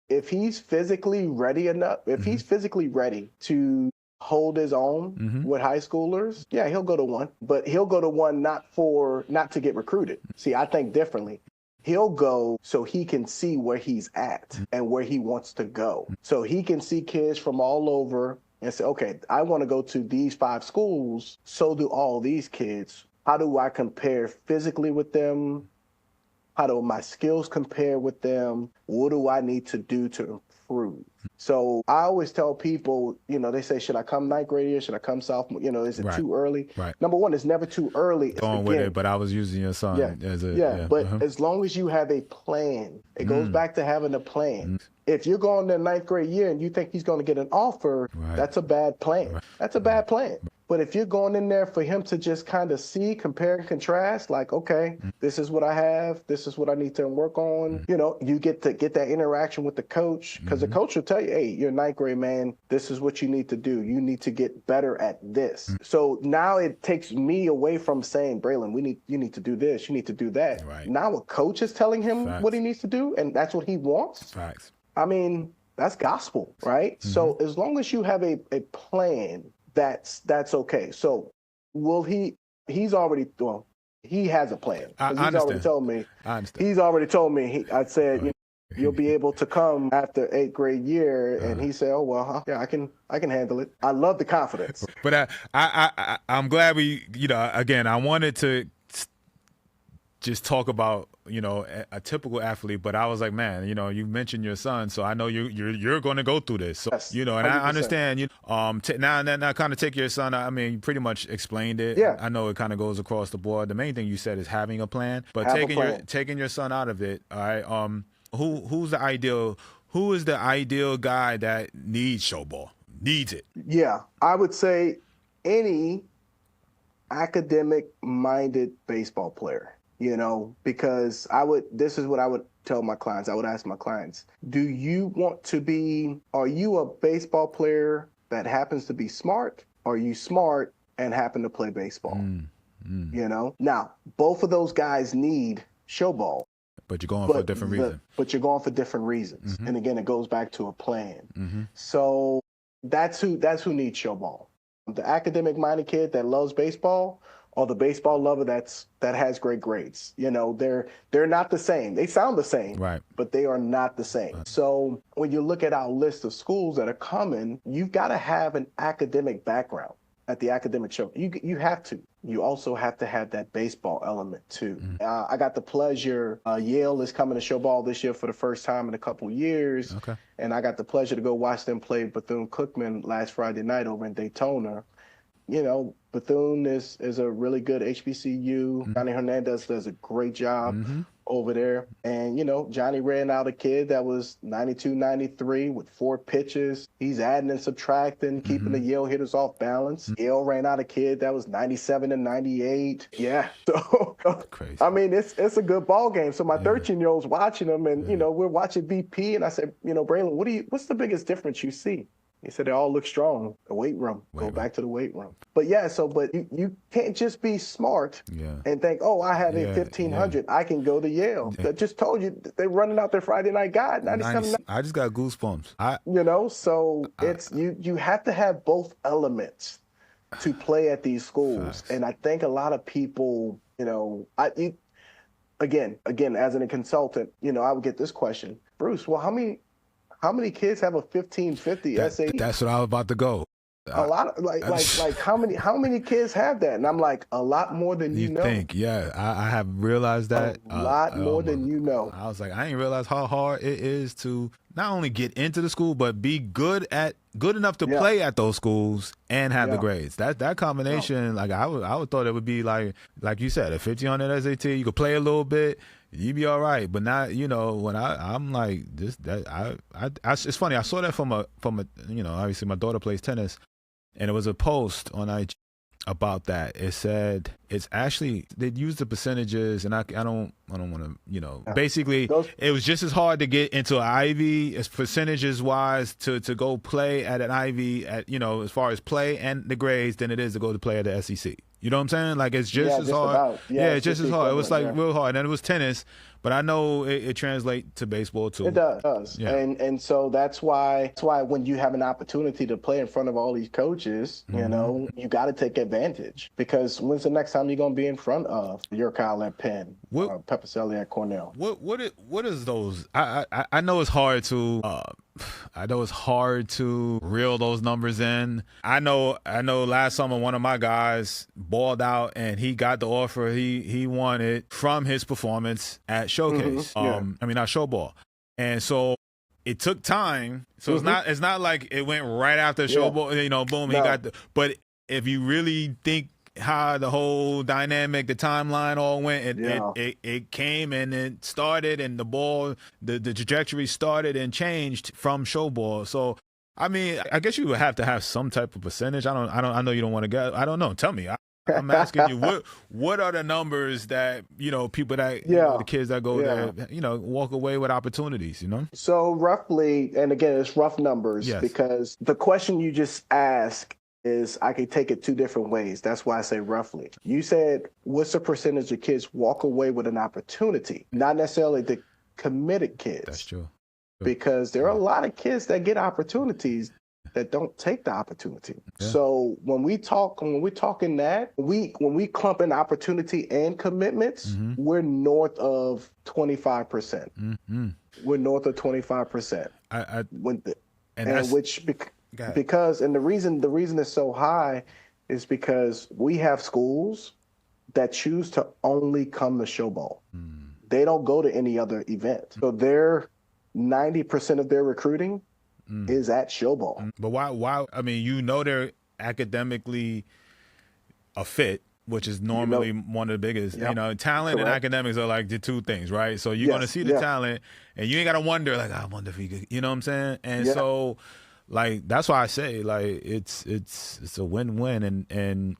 If he's physically ready enough, if he's physically ready to hold his own with high schoolers, yeah, he'll go to one. But he'll go to one not to get recruited. See, I think differently. He'll go so he can see where he's at and where he wants to go. So he can see kids from all over and say, okay, I want to go to these 5 schools. So do all these kids. How do I compare physically with them? How do my skills compare with them? What do I need to do to improve? So I always tell people, they say, should I come ninth grade year? Should I come sophomore? Is it too early? Right. Number one, it's never too early. Going with it, but I was using your son as a but as long as you have a plan, it goes back to having a plan. If you're going to ninth grade year and you think he's going to get an offer, that's a bad plan. That's a bad plan. But if you're going in there for him to just kind of see, compare and contrast, like, okay, this is what I have, this is what I need to work on. You get to get that interaction with the coach, because the coach will tell you, hey, you're ninth grade, man, this is what you need to do. You need to get better at this. So now it takes me away from saying, Braylon, you need to do this, you need to do that. Right. Now a coach is telling him what he needs to do, and that's what he wants. Facts. I mean, that's gospel, right? So as long as you have a plan, that's okay. So he's already, he has a plan. I He's already told me. I understand. He's already told me. I said, you'll be able to come after 8th grade year. And he said, oh, well, yeah, I can handle it. I love the confidence. But I'm glad we, again, I wanted to just talk about, a typical athlete, but I was like, man, you mentioned your son, so I know you're going to go through this. So, yes, and 100%. I understand, now kind of take your son, I mean, you pretty much explained it. Yeah. I know it kind of goes across the board. The main thing you said is having a plan, but taking your son out of it. All right. Who is the ideal guy that needs showball, needs it? Yeah. I would say any academic minded baseball player. Because this is what I would tell my clients. I would ask my clients, are you a baseball player that happens to be smart? Or are you smart and happen to play baseball? Now, both of those guys need showball. But you're going for a different reason. But you're going for different reasons. And again, it goes back to a plan. So that's who needs showball. The academic minded kid that loves baseball, or the baseball lover that has great grades. They're not the same. They sound the same, right? But they are not the same. So when you look at our list of schools that are coming, you've got to have an academic background at the academic show. You have to. You also have to have that baseball element too. I got the pleasure. Yale is coming to Showball this year for the first time in a couple years. Okay. And I got the pleasure to go watch them play Bethune-Cookman last Friday night over in Daytona. Bethune is a really good HBCU. Johnny Hernandez does a great job over there. And, Johnny ran out a kid that was 92, 93 with 4 pitches. He's adding and subtracting, keeping the Yale hitters off balance. Yale ran out a kid that was 97 and 98. Yeah. So, crazy. I mean, it's a good ball game. So my 13-year-old's watching them, and, we're watching BP. And I said, Braylon, what's the biggest difference you see? He said, they all look strong. The weight room. Go back to the weight room. But you can't just be smart and think, oh, I have a 1,500. I can go to Yale. I just told you they're running out their Friday night guide. 97. I just got goosebumps. It's you have to have both elements to play at these schools. And I think a lot of people, again, as a consultant, I would get this question, Bruce, well, how many kids have a 1550 SAT? That's what I was about to go. A lot of, like how many kids have that? And I'm like, a lot more than you know. Think, I have realized that. A lot more than you know. I was like, I didn't realize how hard it is to not only get into the school, but be good enough to play at those schools and have the grades. That combination, like I would thought it would be like you said, a 1500 SAT. You could play a little bit. You'd be all right, but not, when I'm like this, it's funny. I saw that from a, obviously my daughter plays tennis, and it was a post on IG about that. It said it's actually, they use the percentages, and I don't want to, basically it was just as hard to get into an Ivy as percentages wise to go play at an Ivy at, as far as play and the grades than it is to go to play at the SEC. You know what I'm saying? Like, it's just as hard. It's just as hard. It was like real hard. And it was tennis, but I know it translates to baseball too. It does. Yeah. And so that's why when you have an opportunity to play in front of all these coaches, you got to take advantage, because when's the next time you're going to be in front of your Kyle at Penn or Pepicelli at Cornell? What is those? I know it's hard to I know it's hard to reel those numbers in. I know last summer one of my guys balled out and he got the offer he wanted from his performance at Showcase. I mean, not Showball. And so it took time. So it's not like it went right after Showball, you know, boom, he got the, but if you really think how the whole dynamic, the timeline all went, it came and it started, and the trajectory started and changed from Showball. So, I mean, I guess you would have to have some type of percentage. I know you don't want to get. I don't know. Tell me. I'm asking you, what are the numbers that, you know, people that, you know, the kids that go there, you know, walk away with opportunities, you know? So roughly, and again, it's rough numbers because the question you just asked is I could take it two different ways. That's why I say roughly. You said, what's the percentage of kids walk away with an opportunity? Not necessarily the committed kids. That's true. Because there are a lot of kids that get opportunities that don't take the opportunity. Yeah. So when we talking that, when we clump in opportunity and commitments, we're north of 25%. We're north of 25%. Because the reason it's so high is because we have schools that choose to only come to Showball. They don't go to any other event. So they're 90% of their recruiting is at Showball. But why? I mean, you know, they're academically a fit, which is normally one of the biggest. You know, talent and academics are like the two things, right? So you're going to see the talent, and you ain't got to wonder, like, I wonder if he could, you know what I'm saying? And so, like, that's why I say, like, it's a win-win. And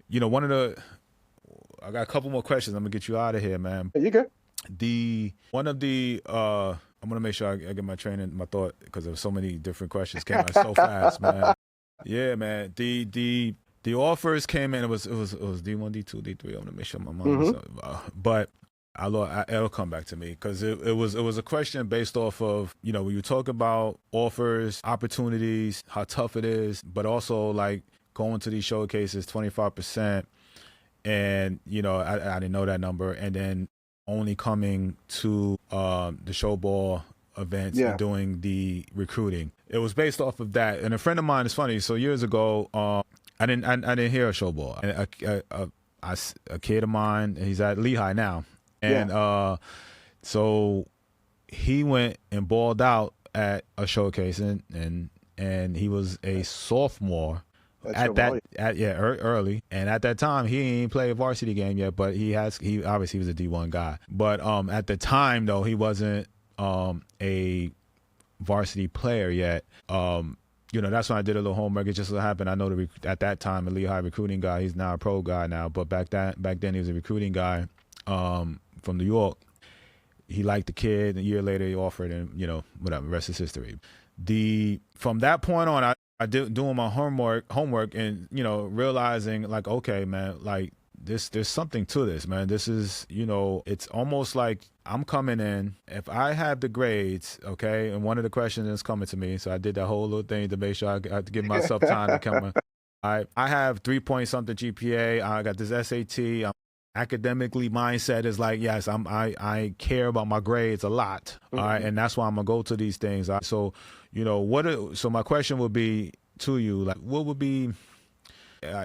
you know, I got a couple more questions. I'm gonna get you out of here, man. You good? I'm gonna make sure I get my thought, because there were so many different questions came out so fast, man. Yeah, man. The offers came in. It was D1, D2, D3. I'm gonna make sure my mind. But it'll come back to me, because it was a question based off of, you know, when you talk about offers, opportunities, how tough it is, but also like going to these showcases, 25%, and you know, I didn't know that number, and then only coming to the Showball events and doing the recruiting. It was based off of that. And a friend of mine, is funny. So years ago, I didn't hear a Showball. And a kid of mine, he's at Lehigh now, and so he went and balled out at a showcase, and he was a sophomore. Early, and at that time he ain't played a varsity game yet, but he obviously was a D1 guy. But at the time though, he wasn't a varsity player yet. You know, that's when I did a little homework. It just so happened I know at that time a Lehigh recruiting guy. He's now a pro guy now, but back then he was a recruiting guy from New York. He liked the kid, and a year later he offered, and you know, whatever, rest is history. From that point on, I did doing my homework, and you know, realizing like, okay, man, like there's something to this, man. This is, you know, it's almost like I'm coming in. If I have the grades, okay, and one of the questions is coming to me, so I did that whole little thing to make sure I had to give myself time to come. I have 3-point-something GPA. I got this SAT. Academically, mindset is like, yes, I care about my grades a lot, all right, and that's why I'm gonna go to these things. So, you know, so my question would be to you, like, what would be?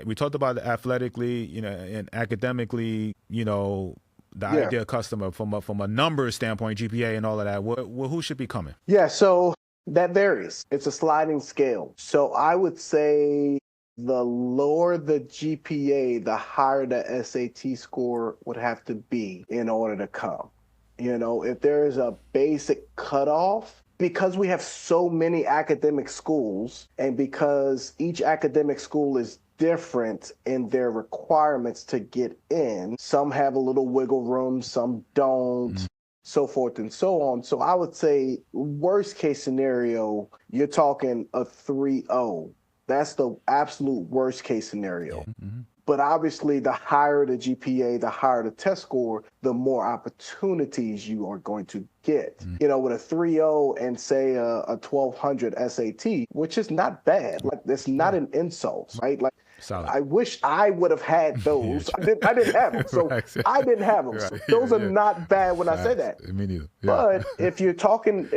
We talked about it athletically, you know, and academically, you know, the ideal customer from a numbers standpoint, GPA and all of that. Who should be coming? Yeah, so that varies. It's a sliding scale. So I would say the lower the GPA, the higher the SAT score would have to be in order to come. You know, if there is a basic cutoff, because we have so many academic schools, and because each academic school is different in their requirements to get in, some have a little wiggle room, some don't, so forth and so on. So I would say worst case scenario, you're talking a 3.0. That's the absolute worst case scenario. But obviously, the higher the GPA, the higher the test score, the more opportunities you are going to get. You know, with a 3.0 and say a 1200 SAT, which is not bad. Like, it's not an insult, right? Like, solid. I wish I would have had those. I didn't have them, so Right. I didn't have them. So those are not bad when I say that. Me neither. But if you're talking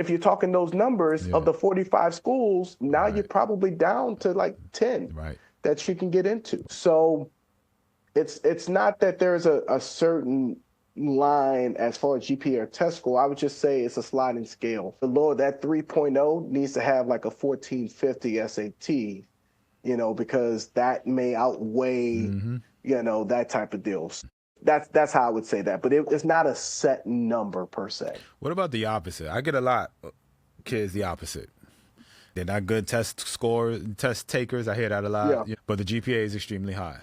those numbers of the 45 schools, now you're probably down to like 10 that you can get into. So it's not that there's a certain line as far as GPA or test score. I would just say it's a sliding scale. The lower that 3.0 needs to have like a 1450 SAT, you know, because that may outweigh, you know, that type of deals. That's how I would say that. But it's not a set number per se. What about the opposite? I get a lot of kids the opposite. They're not good test takers. I hear that a lot. Yeah. But the GPA is extremely high.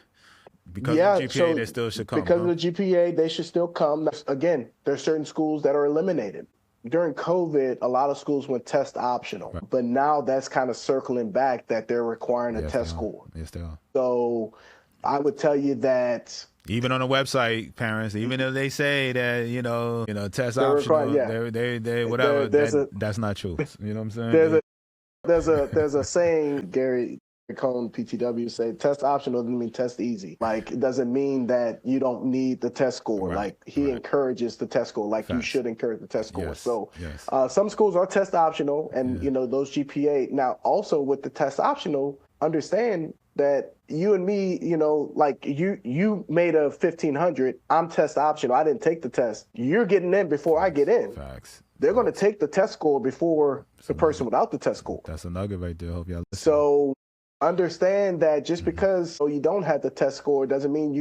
Because of the GPA, they still should come. Because of the GPA, they should still come. Again, there are certain schools that are eliminated. During COVID, a lot of schools went test optional. But now that's kind of circling back that they're requiring a test score. Yes, they are. So I would tell you that even on the website, parents, even if they say that, you know, test optional, they whatever, that's not true. You know what I'm saying? There's a saying, Gary Cohn, PTW, say test optional doesn't mean test easy. Like, it doesn't mean that you don't need the test score. Like, he encourages the test score. Like, you should encourage the test score. So some schools are test optional, and you know, those GPA. Now, also with the test optional, understand that you and me, you know, like you made a 1500. I'm test optional. I didn't take the test. You're getting in before I get in. Facts. They're going to take the test score before the person without the test score. That's a nugget right there. Hope y'all listen. So understand that just because you don't have the test score doesn't mean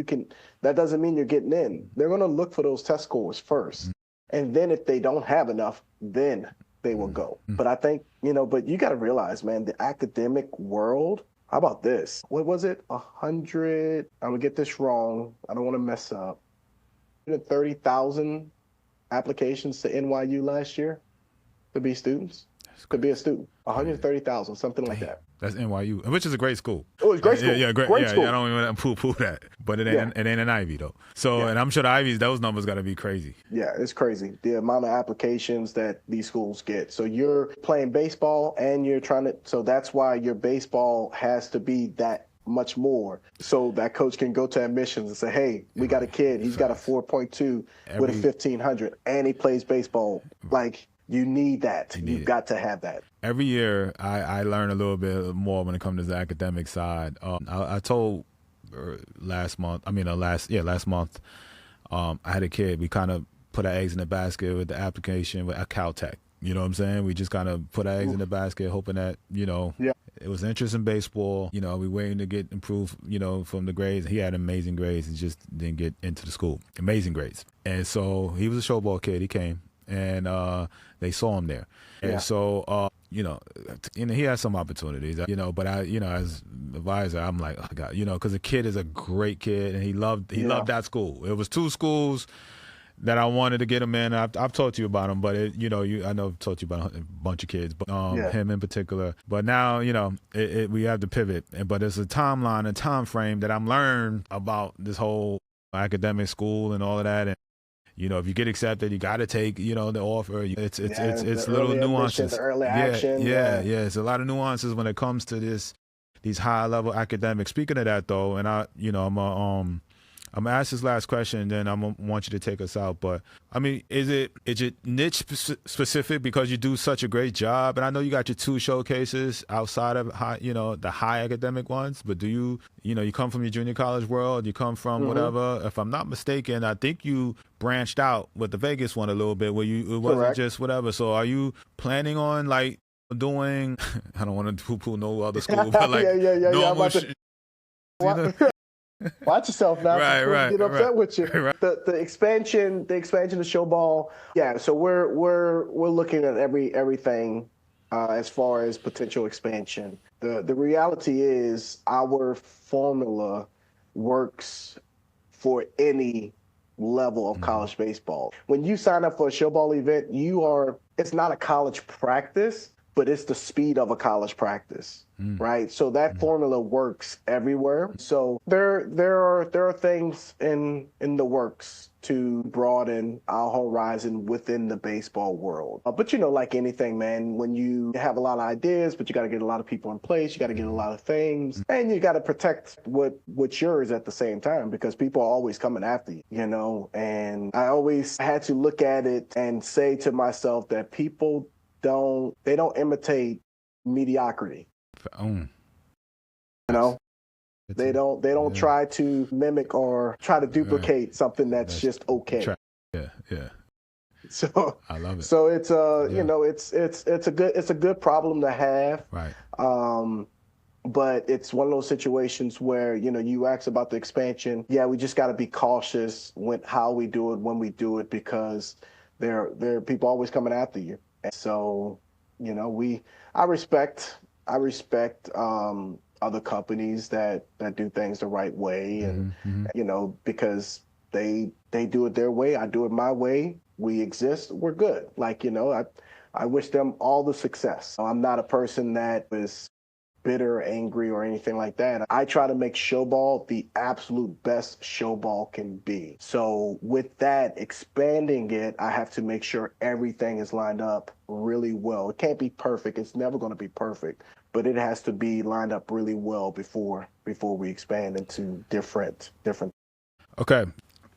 that doesn't mean you're getting in. They're going to look for those test scores first. And then if they don't have enough, then they will go. But I think, you know, but you got to realize, man, the academic world, how about this? What was it? 100, I'm going to get this wrong. I don't want to mess up. 130,000 applications to NYU last year to be students, to be a student. 130,000, something like that. That's NYU, which is a great school. Oh, it's great school. Yeah, great school. I don't even poo-poo that. But it ain't an Ivy, though. So, and I'm sure the Ivies, those numbers got to be crazy. Yeah, it's crazy, the amount of applications that these schools get. So you're playing baseball and you're trying to, so that's why your baseball has to be that much more. So that coach can go to admissions and say, hey, we got a kid. He's got a 4.2 with a 1500 and he plays baseball. Like, you need that. You've got to have that. Every year, I learn a little bit more when it comes to the academic side. I told last month, I had a kid. We kind of put our eggs in the basket with the application with Caltech. You know what I'm saying? We just kind of put our eggs in the basket, hoping that, you know, it was interest in baseball. You know, we waiting to get improved, you know, from the grades. He had amazing grades. He just didn't get into the school. Amazing grades. And so he was a showball kid. He came. And they saw him there. And so, you know, he had some opportunities, you know, but I, you know, as advisor, I'm like, oh God, you know, because the kid is a great kid and he loved that school. It was two schools that I wanted to get him in. I've talked to you about him, but you know, I know I've talked to you about a bunch of kids, but him in particular. But now, you know, we have to pivot. But there's a timeline, a time frame that I'm learned about this whole academic school and all of that. And you know, if you get accepted, you got to take, you know, the offer. It's little nuances. The early action. Yeah. It's a lot of nuances when it comes to these high level academics. Speaking of that, though, and I'm gonna ask this last question, and then I want you to take us out. But I mean, is it niche specific because you do such a great job? And I know you got your 2 showcases outside of the high academic ones. But do you come from your junior college world? You come from whatever. If I'm not mistaken, I think you branched out with the Vegas one a little bit, where it wasn't just whatever. So are you planning on like doing? I don't want to poo-poo no other school, but like normal. Watch yourself now. Right. Get upset with you. Right. The expansion of Showball. Yeah. So we're looking at everything as far as potential expansion. The reality is our formula works for any level of college baseball. When you sign up for a Showball event, it's not a college practice, but it's the speed of a college practice, right? So that formula works everywhere. So there are things in the works to broaden our horizon within the baseball world. But like anything, man, when you have a lot of ideas, but you got to get a lot of people in place, you got to get a lot of things, and you got to protect what's yours at the same time, because people are always coming after you, and I always had to look at it and say to myself that people don't imitate mediocrity. They don't try to mimic or try to duplicate something that's just okay. Yeah. So I love it. So it's it's a good problem to have. Right. But it's one of those situations where, you ask about the expansion. Yeah, we just got to be cautious with how we do it, when we do it, because there are people always coming after you. And so, I respect other companies that do things the right way, and because they do it their way, I do it my way. We exist, we're good. I wish them all the success. I'm not a person that is bitter, angry, or anything like that. I try to make showball the absolute best showball can be. So with that, expanding it, I have to make sure everything is lined up really well. It can't be perfect. It's never going to be perfect, but it has to be lined up really well before we expand into different. Okay.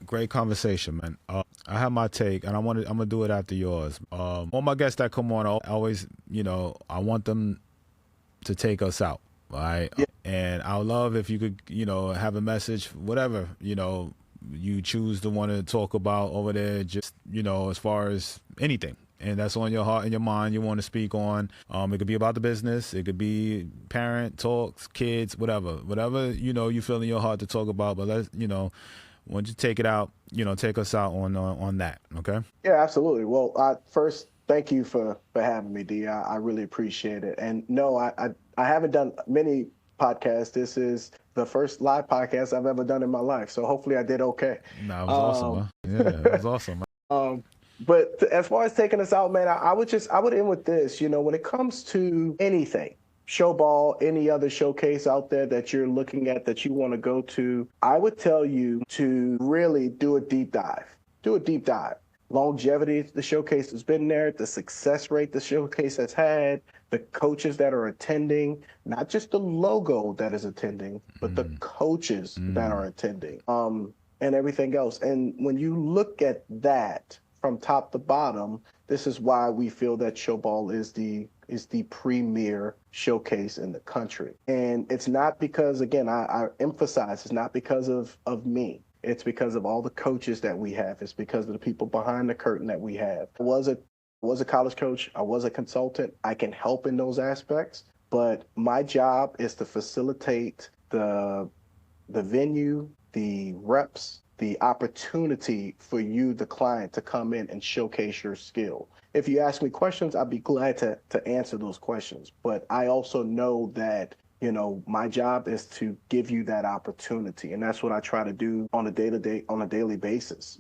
Great conversation, man. I have my take, and I'm gonna do it after yours. All my guests that come on, I always, I want them to take us out, right? Yeah. And I would love if you could, have a message, whatever, you choose to want to talk about over there, just, as far as anything. And that's on your heart and your mind you want to speak on. It could be about the business. It could be parent talks, kids, whatever, you feel in your heart to talk about. But let's, why don't you take it out, take us out on that, okay? Yeah, absolutely. Well, first, thank you for having me, D. I really appreciate it. And no, I haven't done many podcasts. This is the first live podcast I've ever done in my life. So hopefully I did okay. No, it was awesome, man. Yeah, it was awesome, man. But as far as taking us out, man, I would end with this. When it comes to anything, showball, any other showcase out there that you're looking at that you want to go to, I would tell you to really do a deep dive. Longevity, the showcase has been there, the success rate the showcase has had, the coaches that are attending, not just the logo that is attending, but the coaches that are attending, and everything else. And when you look at that from top to bottom, this is why we feel that showball is the premier showcase in the country. And it's not because, again, I emphasize, it's not because of me. It's because of all the coaches that we have. It's because of the people behind the curtain that we have. I was a college coach. I was a consultant. I can help in those aspects, but my job is to facilitate the venue, the reps, the opportunity for you, the client, to come in and showcase your skill. If you ask me questions, I'd be glad to answer those questions. But I also know that my job is to give you that opportunity. And that's what I try to do on a daily basis.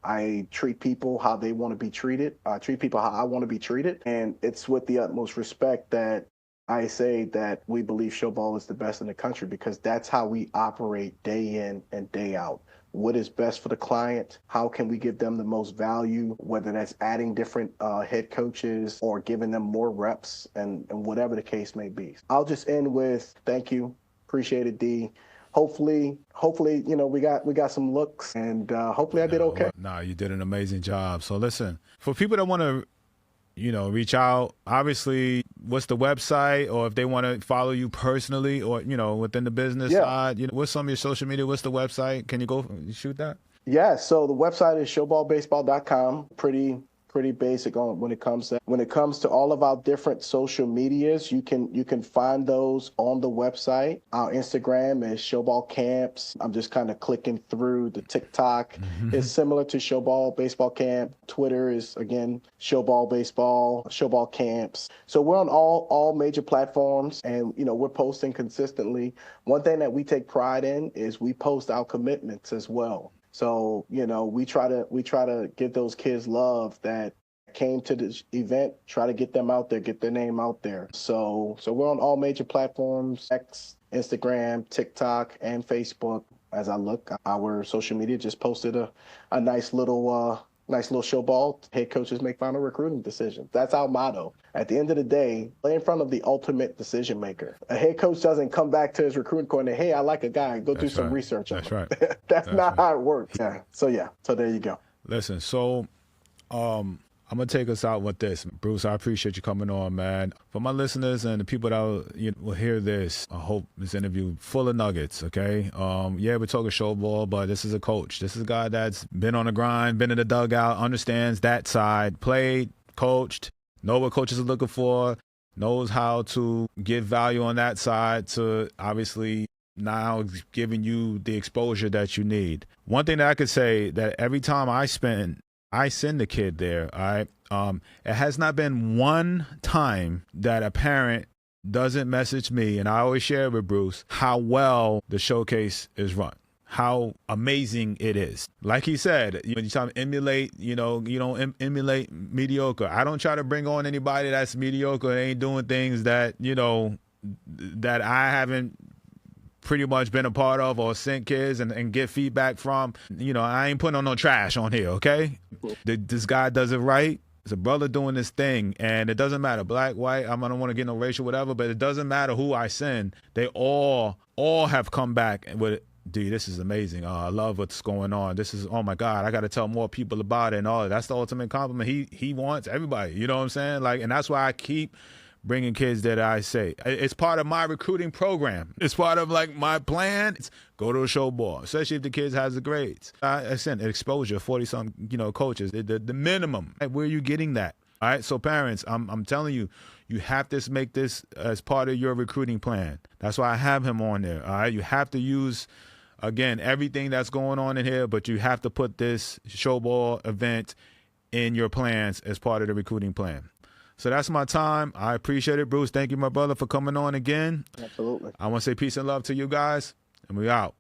I treat people how they want to be treated. I treat people how I want to be treated. And it's with the utmost respect that I say that we believe showball is the best in the country, because that's how we operate day in and day out. What is best for the client? How can we give them the most value, whether that's adding different head coaches or giving them more reps, and whatever the case may be. I'll just end with thank you. Appreciate it, D. Hopefully, we got some looks, and hopefully I did okay. No, you did an amazing job. So listen, for people that want to reach out, obviously, what's the website, or if they want to follow you personally, or, within the business side, what's some of your social media? What's the website? Can you go shoot that? Yeah. So the website is showballbaseball.com. Pretty basic on when it comes to all of our different social medias. You can find those on the website. Our Instagram is Showball Camps. I'm just kind of clicking through the TikTok. It's similar to Showball Baseball Camp. Twitter is, again, Showball Baseball, Showball Camps. So we're on all major platforms, and we're posting consistently. One thing that we take pride in is we post our commitments as well. So, we try to give those kids love that came to this event, try to get them out there, get their name out there. So we're on all major platforms, X, Instagram, TikTok, and Facebook. As I look, our social media just posted a nice little showball. Head coaches make final recruiting decisions. That's our motto. At the end of the day, play in front of the ultimate decision maker. A head coach doesn't come back to his recruiting coordinator, hey, I like a guy, go do some research on him. That's right. That's not how it works. Yeah. So there you go. Listen, so I'm going to take us out with this. Bruce, I appreciate you coming on, man. For my listeners and the people that will hear this, I hope this interview full of nuggets, okay? Yeah, we're talking showball, but this is a coach. This is a guy that's been on the grind, been in the dugout, understands that side, played, coached, know what coaches are looking for, knows how to give value on that side to obviously now giving you the exposure that you need. One thing that I could say that every time I send the kid there, all right? It has not been one time that a parent doesn't message me, and I always share with Bruce how well the showcase is run, how amazing it is. Like he said, when you try to emulate, you don't emulate mediocre. I don't try to bring on anybody that's mediocre and ain't doing things that, that I haven't pretty much been a part of or sent kids and get feedback from. I ain't putting on no trash on here, okay? This guy does it right. It's a brother doing this thing, and it doesn't matter, black, white, I don't want to get no racial, whatever, but it doesn't matter who I send. They all have come back with, dude, this is amazing. I love what's going on. This is, oh my God, I got to tell more people about it and all. That's the ultimate compliment. He wants everybody, you know what I'm saying? And that's why I keep bringing kids that I say. It's part of my recruiting program. It's part of my plan. It's go to a show ball, especially if the kids has the grades. I sent exposure, 40-some, coaches, the minimum. Where are you getting that? All right, so parents, I'm telling you, you have to make this as part of your recruiting plan. That's why I have him on there. All right, you have to use, again, everything that's going on in here, but you have to put this show ball event in your plans as part of the recruiting plan. So that's my time. I appreciate it, Bruce. Thank you, my brother, for coming on again. Absolutely. I want to say peace and love to you guys, and we out.